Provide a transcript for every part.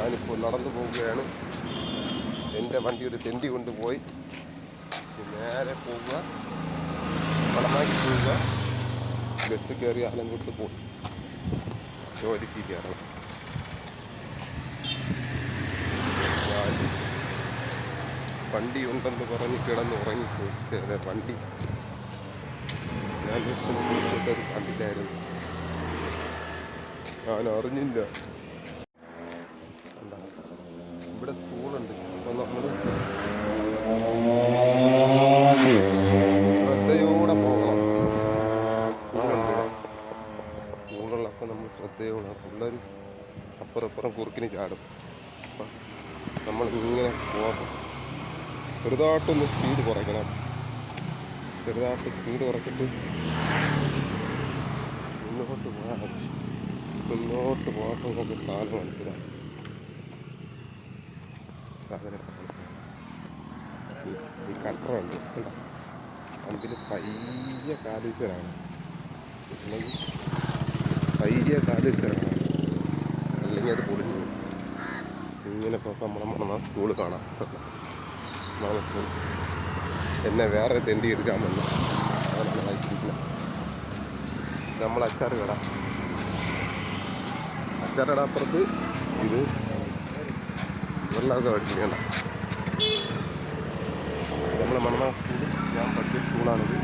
ഞാനിപ്പോൾ നടന്നു പോവുകയാണ്. എൻ്റെ വണ്ടി ഒരു തെണ്ടി കൊണ്ടുപോയി. നേരെ പോവുക, വളമാക്കി പോവുക, ബസ് കയറി ആലങ്കോട്ട് പോയി ജോലിക്ക് കയറണം. ഞാൻ വണ്ടി ഉണ്ടെന്ന് പറഞ്ഞ് കിടന്ന് ഉറങ്ങിപ്പോയി. വണ്ടി ഞാൻ കുളിച്ചിട്ടൊരു കണ്ടില്ലായിരുന്നു, ഞാൻ അറിഞ്ഞില്ല. ഇവിടെ സ്കൂളുണ്ട്, അപ്പോൾ നമ്മൾ ശ്രദ്ധയോടെ പോകണം. സ്കൂളുള്ളപ്പോൾ നമ്മൾ ശ്രദ്ധയോടെ, പിള്ളേർ അപ്പുറം കുറുക്കിന് ചാടും. അപ്പം നമ്മളിങ്ങനെ പോകണം. ചെറുതായിട്ടൊന്ന് സ്പീഡ് കുറയ്ക്കണം. ചെറുതായിട്ട് സ്പീഡ് കുറച്ചിട്ട് മുന്നോട്ട് പോകാൻ നമുക്ക് സാധനം മനസ്സിലാവും. ഈ കട്ടറുണ്ട് കണ്ടോ, അതിൽ പയ്യെ കാലുവെച്ചതാണ്, പയ്യെ കാലുവെച്ചതാണ്, അല്ലെങ്കിൽ അത് പൊളിഞ്ഞു. ഇങ്ങനെ പോയപ്പോൾ നമ്മളെ സ്കൂൾ കാണാം. നമുക്ക് എന്നെ വേറെ തെണ്ടി എടുക്കാൻ വന്നു. അതാണ് വായിച്ചിരിക്കുന്നത്. നമ്മൾ അച്ചാറ് കട അപ്പുറത്ത് ഇത് വെള്ളമൊക്കെ പഠിച്ചിരിക്കണ്ട. നമ്മളെ മണനാ സ്കൂൾ, ഞാൻ പഠിച്ച സ്കൂളാണിത്.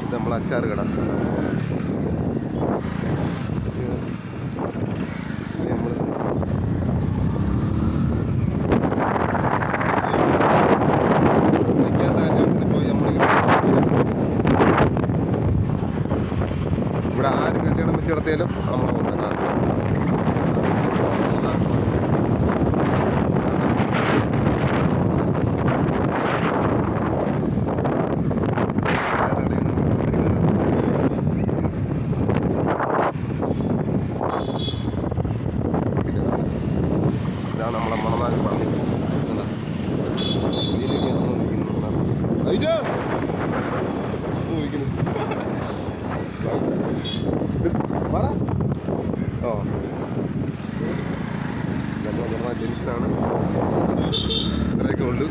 ഇത് നമ്മളെ അച്ചാറ് കട. നമ്മൾ ഇവിടെ ആര് കല്യാണം വെച്ച് നടത്തിയാലും നമ്മളെ കൊണ്ടുവരാം. ഇതാണ് നമ്മളെ മണനാട് പള്ളി. ജംഗ്ഷനാണ്. ഇത്രയൊക്കെ ഉണ്ട്.